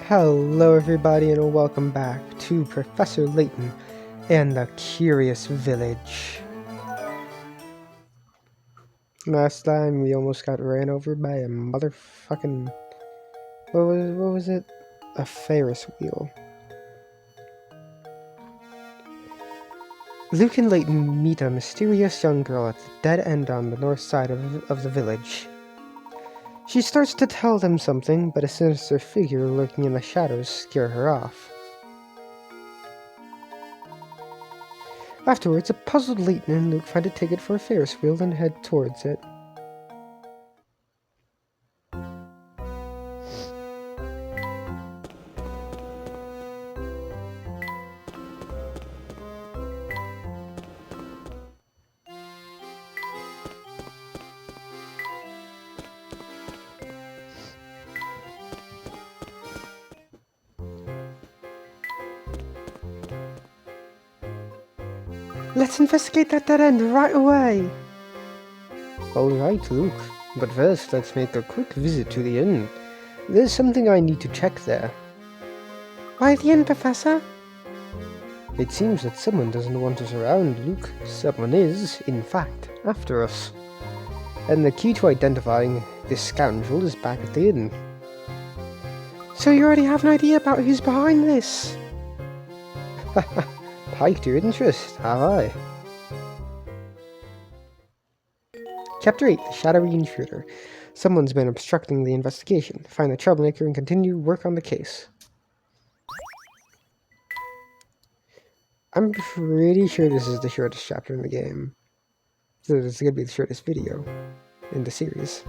Hello everybody and welcome back to Professor Layton and the Curious Village. Last time we almost got ran over by a motherfucking... What was it? A Ferris wheel. Luke and Layton meet a mysterious young girl at the dead end on the north side of the village. She starts to tell them something, but a sinister figure lurking in the shadows scare her off. Afterwards, a puzzled Layton and Luke find a ticket for a Ferris wheel and head towards it. Let's investigate that dead end right away! Alright, Luke, but first let's make a quick visit to the inn. There's something I need to check there. Why the inn, Professor? It seems that someone doesn't want us around, Luke. Someone is, in fact, after us. And the key to identifying this scoundrel is back at the inn. So you already have an idea about who's behind this? Haha. Piqued your interest, have I? Chapter 8, The Shadowy Intruder. Someone's been obstructing the investigation. Find the troublemaker and continue work on the case. I'm pretty sure this is the shortest chapter in the game. So this is going to be the shortest video in the series.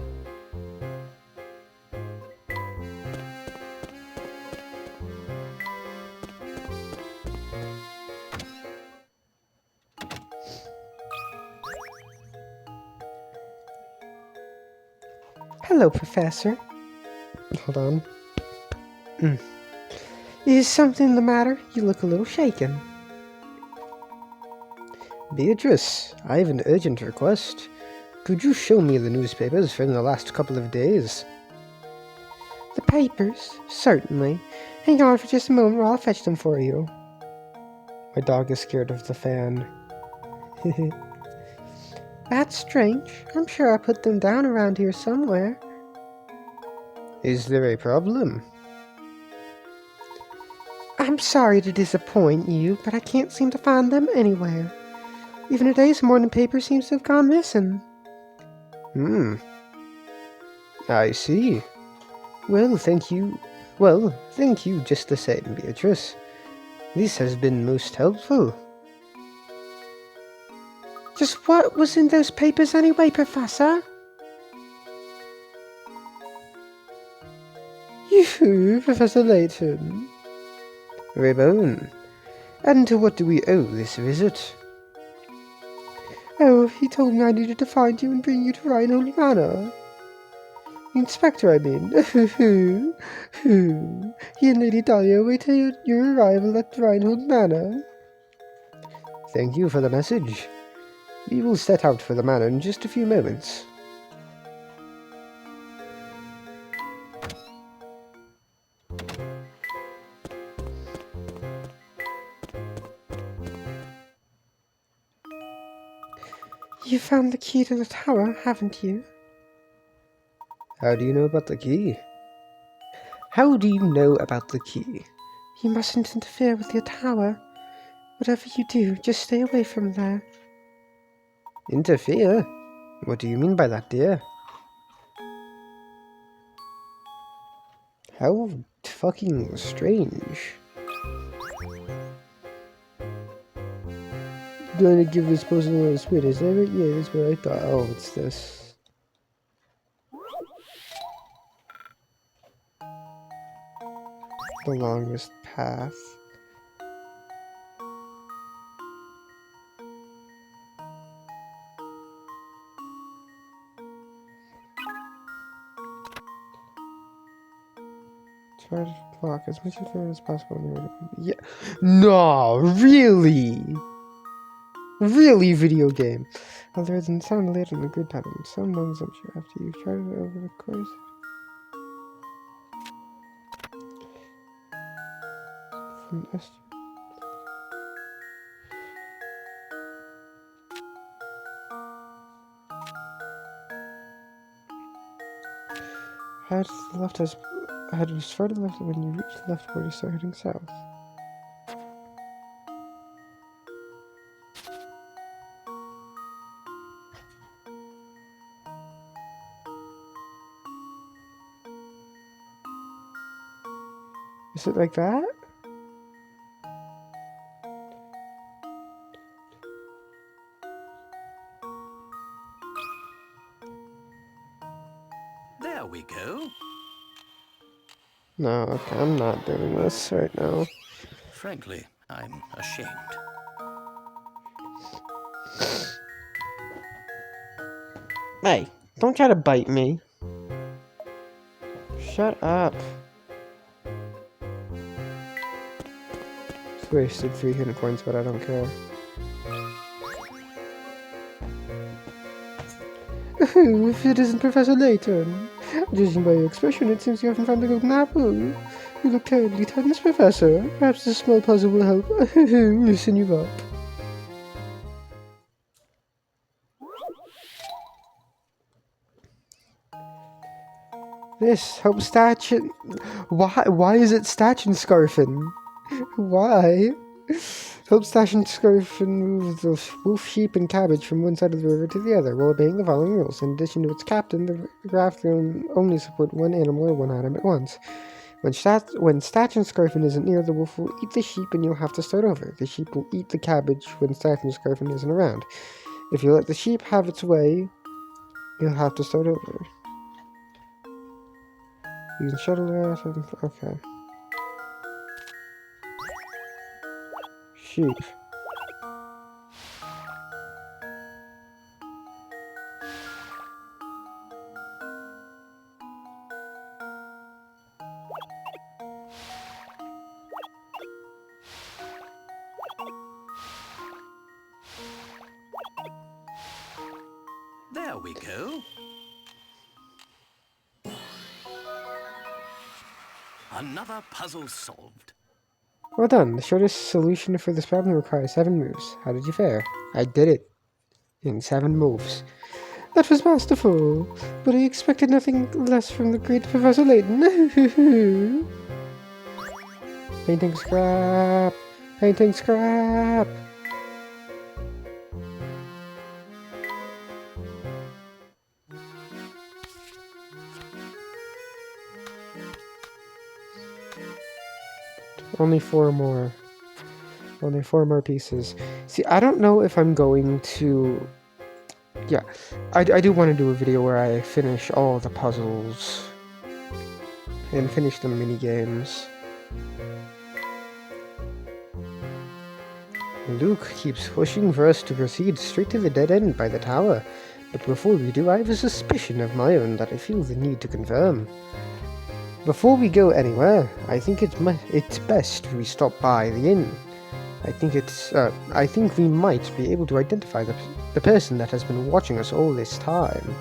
Hello, Professor. Hold on. Is something the matter? You look a little shaken. Beatrice, I have an urgent request. Could you show me the newspapers from the last couple of days? The papers? Certainly. Hang on for just a moment while I'll fetch them for you. My dog is scared of the fan. That's strange. I'm sure I put them down around here somewhere. Is there a problem? I'm sorry to disappoint you, but I can't seem to find them anywhere. Even today's morning paper seems to have gone missing. I see. Well, thank you just the same, Beatrice. This has been most helpful. Just what was in those papers anyway, Professor? You, Professor Layton. Raybone. And to what do we owe this visit? Oh, he told me I needed to find you and bring you to Reinhold Manor. The Inspector, I mean. He and Lady Dahlia await your arrival at Reinhold Manor. Thank you for the message. We will set out for the manor in just a few moments. You found the key to the tower, haven't you? How do you know about the key? How do you know about the key? You mustn't interfere with your tower. Whatever you do, just stay away from there. Interfere? What do you mean by that, dear? How fucking strange. Going to give this person a little spit, is that right? Yeah, that's what I thought. Oh, it's this. The longest path. Try to block as much of it as possible. Yeah. No, really? Really, video game. Other than sound later in the grid pattern, some moments I'm sure after you've tried it over the course. Head to the left as head as far to the left when you reach the left border, start heading south. Is it like that? There we go. No, okay, I'm not doing this right now. Frankly, I'm ashamed. Hey, don't try to bite me. Shut up. Just wasted 300 coins, but I don't care. If it isn't Professor Layton. Judging by your expression, it seems you haven't found the golden apple. You look terribly tense, Professor. Perhaps a small puzzle will help loosen you up. This helps Statchin. Why is it Statchin Scarfin? Why? Helps Statchin Scarfin move the wolf, sheep, and cabbage from one side of the river to the other while obeying the following rules. In addition to its captain, the raft can only support one animal or one item at once. When Statchin Scarfin isn't near, the wolf will eat the sheep and you'll have to start over. The sheep will eat the cabbage when Statchin Scarfin isn't around. If you let the sheep have its way, you'll have to start over. You can shuttle that and okay. Sheep. There we go. Another puzzle solved. Well done. The shortest solution for this problem requires 7 moves. How did you fare? I did it. In 7 moves. That was masterful. But I expected nothing less from the great Professor Layton. Painting scrap. Painting scrap. Only 4 more. Only 4 more pieces. See, I don't know if I'm going to... Yeah, I do want to do a video where I finish all the puzzles. And finish the mini-games. Luke keeps pushing for us to proceed straight to the dead end by the tower. But before we do, I have a suspicion of my own that I feel the need to confirm. Before we go anywhere, I think it's best we stop by the inn. I think we might be able to identify the person that has been watching us all this time.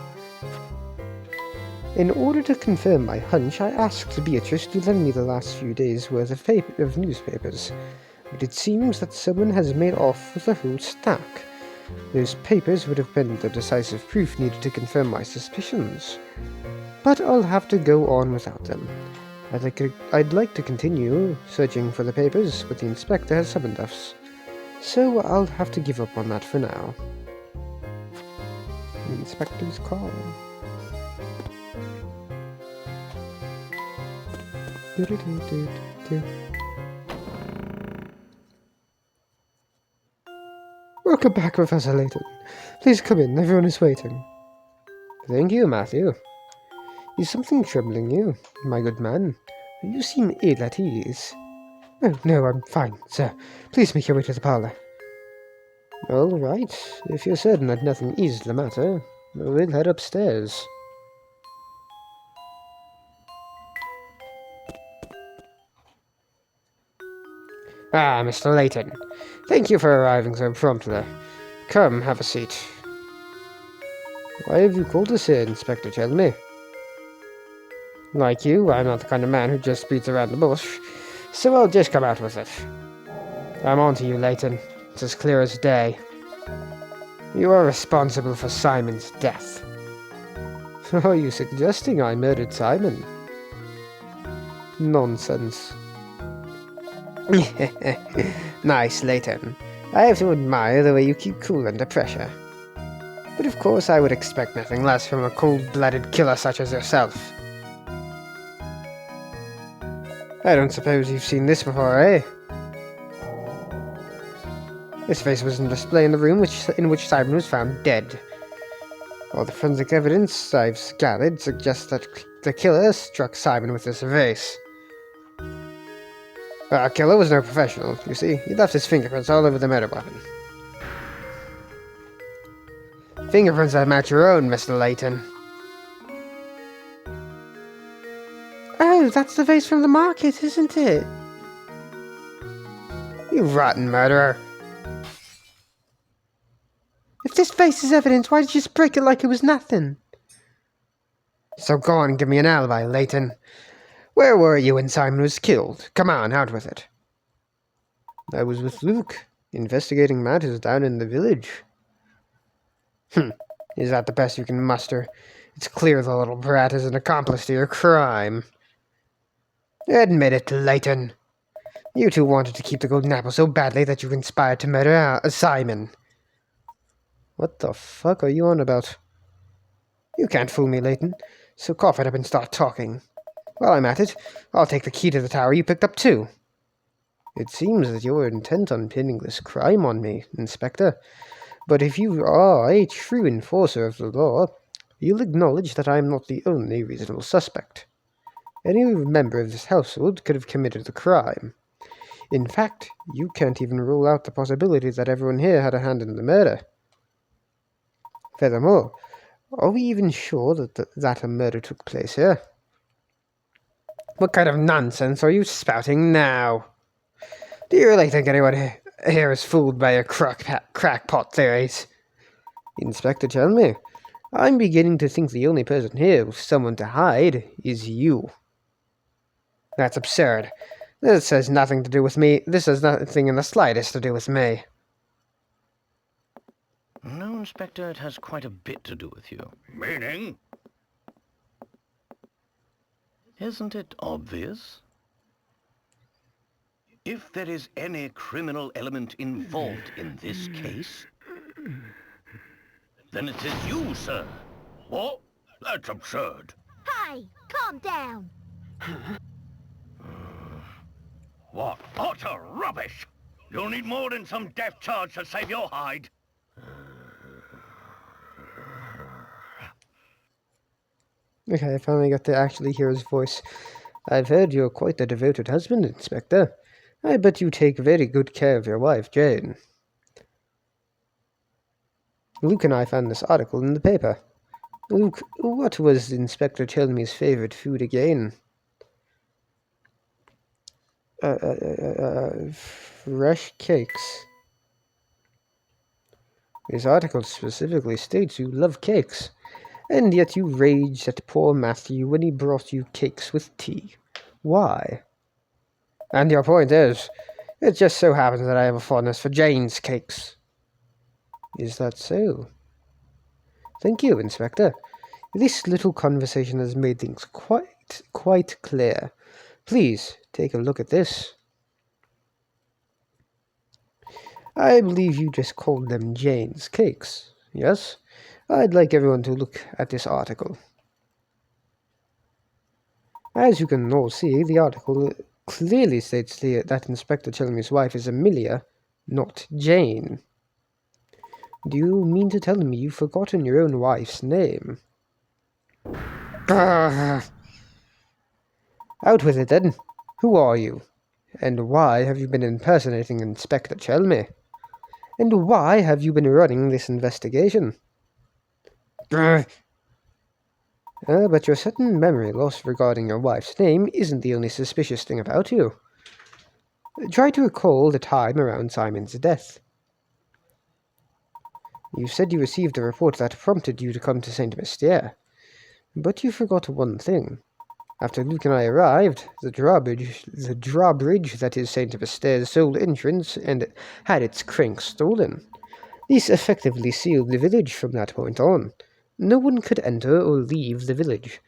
In order to confirm my hunch, I asked Beatrice to lend me the last few days' worth of newspapers. But it seems that someone has made off with the whole stack. Those papers would have been the decisive proof needed to confirm my suspicions. But I'll have to go on without them. I'd like to continue searching for the papers, but the inspector has summoned us. So I'll have to give up on that for now. The inspector's call. Welcome back, Professor Layton. Please come in, everyone is waiting. Thank you, Matthew. Is something troubling you, my good man? You seem ill at ease. Oh, no, I'm fine, sir. Please make your way to the parlour. All right. If you're certain that nothing is the matter, we'll head upstairs. Ah, Mr. Layton. Thank you for arriving so promptly. Come, have a seat. Why have you called us here, Inspector? Tell me. Like you, I'm not the kind of man who just beats around the bush. So I'll just come out with it. I'm on to you, Layton. It's as clear as day. You are responsible for Simon's death. Are you suggesting I murdered Simon? Nonsense. Nice, Layton. I have to admire the way you keep cool under pressure. But of course I would expect nothing less from a cold-blooded killer such as yourself. I don't suppose you've seen this before, eh? This face was on display in the room in which Simon was found dead. All the forensic evidence I've gathered suggests that the killer struck Simon with this vase. Our killer was no professional, you see. He left his fingerprints all over the murder weapon. Fingerprints that match your own, Mr. Layton. Oh, that's the vase from the market, isn't it? You rotten murderer. If this vase is evidence, why did you just break it like it was nothing? So go on and give me an alibi, Layton. Where were you when Simon was killed? Come on, out with it. I was with Luke, investigating matters down in the village. Is that the best you can muster? It's clear the little brat is an accomplice to your crime. Admit it, Layton. You two wanted to keep the golden apple so badly that you conspired to murder Simon. What the fuck are you on about? You can't fool me, Layton, so cough it up and start talking. While I'm at it, I'll take the key to the tower you picked up too. It seems that you're intent on pinning this crime on me, Inspector. But if you are a true enforcer of the law, you'll acknowledge that I am not the only reasonable suspect. Any member of this household could have committed the crime. In fact, you can't even rule out the possibility that everyone here had a hand in the murder. Furthermore, are we even sure that a murder took place here? What kind of nonsense are you spouting now? Do you really think anyone here is fooled by your crackpot theories? Inspector, tell me. I'm beginning to think the only person here with someone to hide is you. That's absurd. This has nothing to do with me. This has nothing in the slightest to do with me. No, Inspector, it has quite a bit to do with you. Meaning? Isn't it obvious? If there is any criminal element involved in this case, then it is you, sir. What? That's absurd. Hey, calm down. What utter rubbish! You'll need more than some death charge to save your hide. Okay, I finally got to actually hear his voice. I've heard you're quite the devoted husband, Inspector. I bet you take very good care of your wife, Jane. Luke and I found this article in the paper. Luke, what was Inspector Chelmey's favorite food again? Fresh cakes. This article specifically states you love cakes, and yet you raged at poor Matthew when he brought you cakes with tea. Why? And your point is, it just so happens that I have a fondness for Jane's cakes. Is that so? Thank you, Inspector. This little conversation has made things quite clear. Please, take a look at this. I believe you just called them Jane's cakes, yes? I'd like everyone to look at this article. As you can all see, the article clearly states that Inspector Chelmey's wife is Amelia, not Jane. Do you mean to tell me you've forgotten your own wife's name? Out with it then. Who are you? And why have you been impersonating Inspector Chelmey? And why have you been running this investigation? But your sudden memory loss regarding your wife's name isn't the only suspicious thing about you. Try to recall the time around Simon's death. You said you received a report that prompted you to come to St. Mestier, but you forgot one thing. After Luke and I arrived, the drawbridge that is St. Stairs' sole entrance and had its crank stolen. This effectively sealed the village from that point on. No one could enter or leave the village.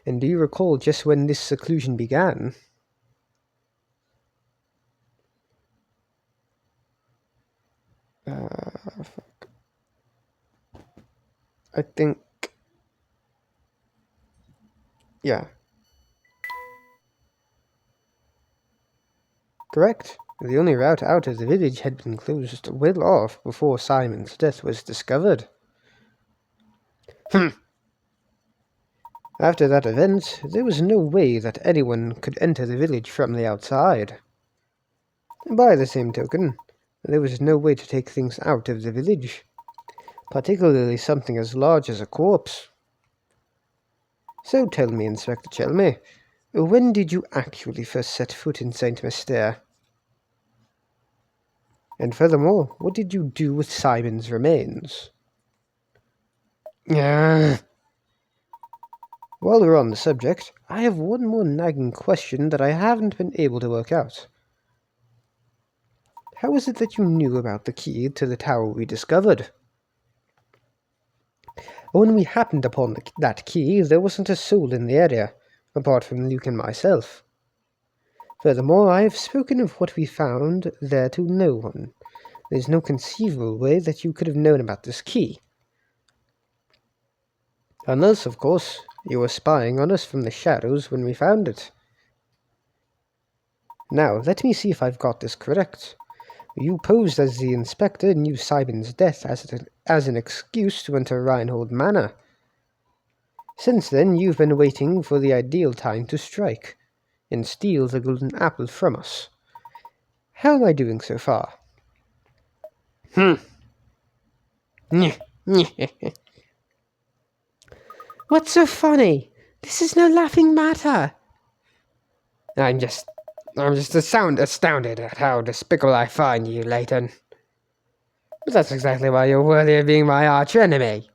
And do you recall just when this seclusion began? Fuck. I think... yeah. Correct. The only route out of the village had been closed well off before Simon's death was discovered. After that event, there was no way that anyone could enter the village from the outside. By the same token, there was no way to take things out of the village, particularly something as large as a corpse. So tell me, Inspector Chelmy, when did you actually first set foot in St. Mystere? And furthermore, what did you do with Simon's remains? While we're on the subject, I have one more nagging question that I haven't been able to work out. How is it that you knew about the key to the tower we discovered? When we happened upon that key, there wasn't a soul in the area, apart from Luke and myself. Furthermore, I have spoken of what we found there to no one. There's no conceivable way that you could have known about this key. Unless, of course, you were spying on us from the shadows when we found it. Now, let me see if I've got this correct. You posed as the inspector and used Simon's death as an excuse to enter Reinhold Manor. Since then, you've been waiting for the ideal time to strike and steal the golden apple from us. How am I doing so far? What's so funny? This is no laughing matter. I'm just astounded at how despicable I find you, Layton. But that's exactly why you're worthy of being my arch enemy.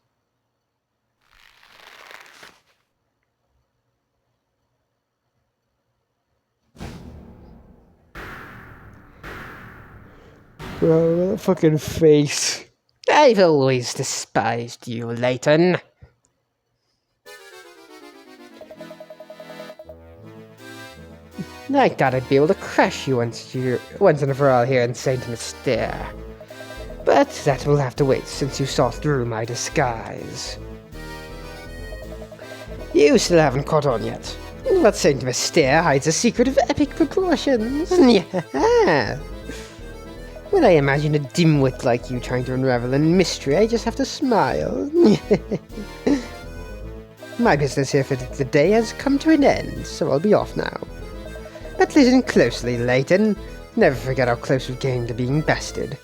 Bro, that fucking face. I've always despised you, Layton. I thought I'd be able to crush you once and for all here in St. Mystere. But that will have to wait since you saw through my disguise. You still haven't caught on yet. But St. Mystere hides a secret of epic proportions. Yeah. When I imagine a dimwit like you trying to unravel a mystery, I just have to smile. My business here for the day has come to an end, so I'll be off now. But listen closely, Layton. Never forget how close we came to being bested.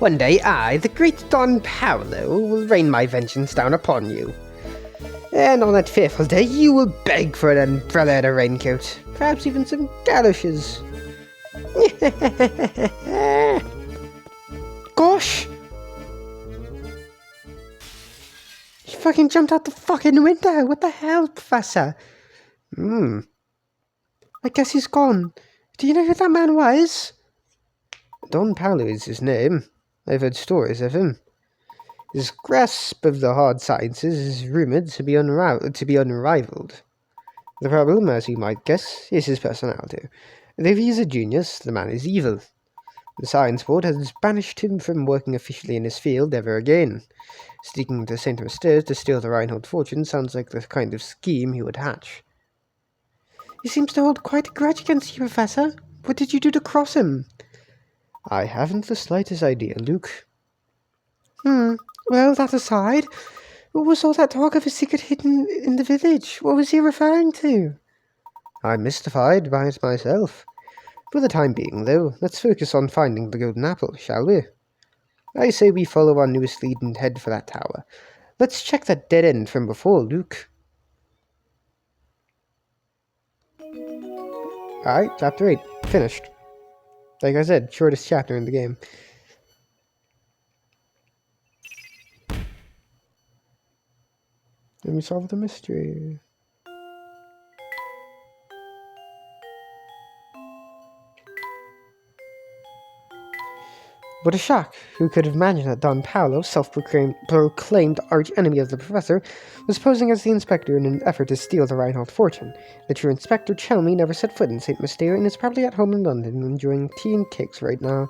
One day I, the great Don Paolo, will rain my vengeance down upon you. And on that fearful day you will beg for an umbrella and a raincoat, perhaps even some galoshes. Gosh! He fucking jumped out the fucking window! What the hell, Professor? I guess he's gone. Do you know who that man was? Don Paolo is his name. I've heard stories of him. His grasp of the hard sciences is rumoured to be unrivaled. The problem, as you might guess, is his personality. Though he is a genius, the man is evil. The Science Board has banished him from working officially in his field ever again. Sneaking to St. Mystere to steal the Reinhold fortune sounds like the kind of scheme he would hatch. He seems to hold quite a grudge against you, Professor. What did you do to cross him? I haven't the slightest idea, Luke. Well, that aside, what was all that talk of a secret hidden in the village? What was he referring to? I'm mystified by it myself. For the time being, though, let's focus on finding the golden apple, shall we? I say we follow our newest lead and head for that tower. Let's check that dead end from before, Luke. Alright, chapter 8. Finished. Like I said, shortest chapter in the game. Let me solve the mystery. What a shock! Who could have imagined that Don Paolo, self-proclaimed arch-enemy of the professor, was posing as the inspector in an effort to steal the Reinhold fortune? The true Inspector Chelmy never set foot in St. Mystere and is probably at home in London enjoying tea and cakes right now.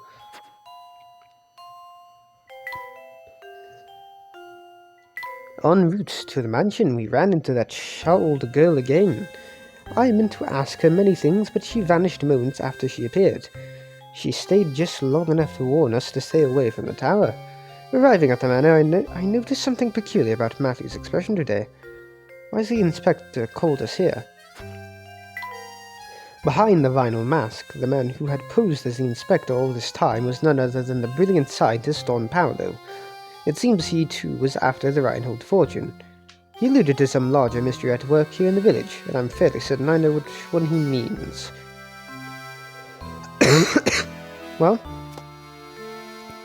En route to the mansion, we ran into that shawled girl again. I meant to ask her many things, but she vanished moments after she appeared. She stayed just long enough to warn us to stay away from the tower. Arriving at the manor, I noticed something peculiar about Matthew's expression today. Why has the inspector called us here? Behind the vinyl mask, the man who had posed as the inspector all this time was none other than the brilliant scientist Don Paolo. It seems he, too, was after the Reinhold fortune. He alluded to some larger mystery at work here in the village, and I'm fairly certain I know which one he means. Well,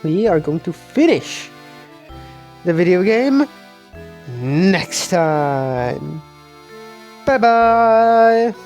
we are going to finish the video game next time. Bye-bye!